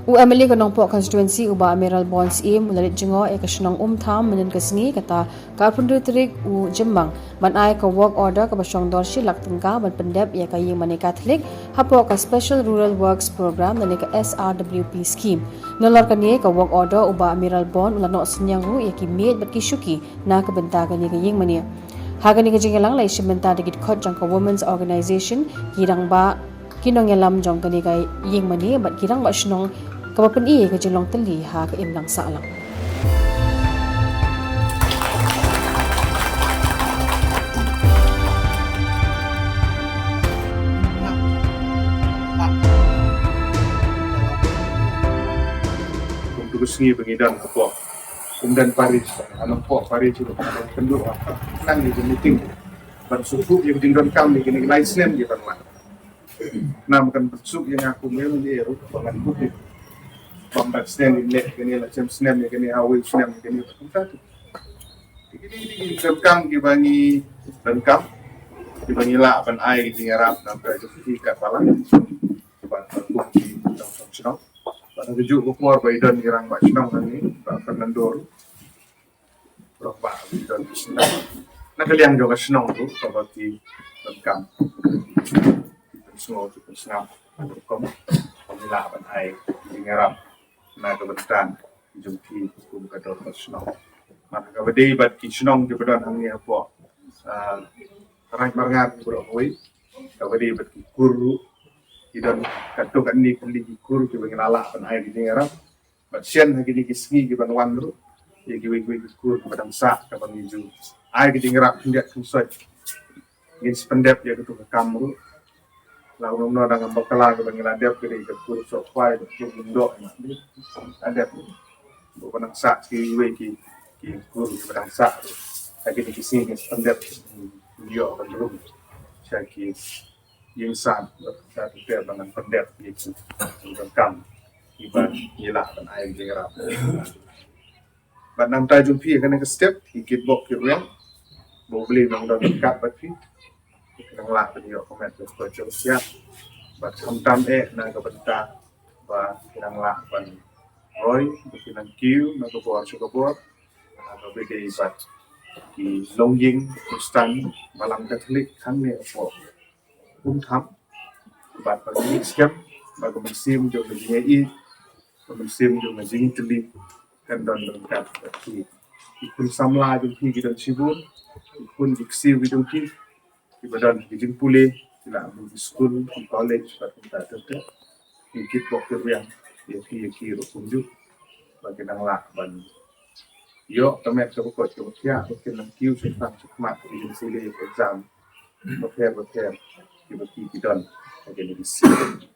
UMLA Kanongpo constituency uba Amiral Bonds im ulalit jengo kasnong tham menen kasni kata Karpundu Trik u Jembang ban ai ka work order ka basyong dorshi laktengka ban pendep ya kaying mani Catholic hapo ka Special Rural Works Program dan ka SRWP scheme nolor kani ka work order uba Amiral Bond ulano senyang ru ya ki med bat kishuki na ka benta kani kaying mani hagani ka jingelang lai shimenta digit khot jang ka women's organization kirang ba kinong yalam jong kani kay ying mani bat kirang ba shnong kapapan iya ka jilong tali ha ka imlang sa alang. Untuk sengi pengidan kepo, kemudian Paris, anak po Paris itu kenduk apa, nang di meeting, bersuku yang tinggal kami kini live name di Panwan. Nam kan bersuk yang aku memang dia rut pangan putih. Bambat snem ini kini lah jam snem ni kini awal snem kini kita tu. Ini kami dibangi lah apa air di Arab sampai jadi kat palang. Pada bukti dalam senang. Pada tujuh umur Biden kirang mak senang ni Fernando. Berapa Biden senang. Nak kalian juga senang tu seperti kami. Semua tu senang. Kamu lah apa air di Arab. Na kebetulan jumpi hukum kador senang. Maka kabadi bat senang di badan hangi apa. Rai marngat beroi. Kabadi bat guru idan kadok ani kuli guru ke bangala pan ai di ngarap. Bat sian hagi di kisgi ke banwan ru. Ya giwe guru padang sa ka bangiju. Ai di ngarap hindak kusoi. Ngin spendep ya ketu kamru. Lalu nomor dengan bekala ke bangla dia ke guru sokwai ke mundo ada bukan sak ki weki ki guru ke padang sa lagi di sini spendep dia belum syaki yang san satu dia dengan pendep itu kam iban ialah dan air gerap ban nam ta jumpi kan ke step ikit bok ke yang boleh nang dah dekat berarti nang lah dia komen tu macam siap bat samtam na ka benta ba nang lah ban roy bikinan kiu na ko por suka por na bege bat ki longjing kustan malam Katolik khang ne po tham bat ba ni siap ba ko musim jo ni i musim jo ngajing tili kan don kat ki ikun samla jo ki gidan sibun ikun diksi jo ki ibadan dijin pulih sila di school di college pada kita ikut waktu yang ki rukunju bagi nang lak ban yo tamek sa ko to kya ke nang kiu sa mat di sile exam prepare ki don bagi di sile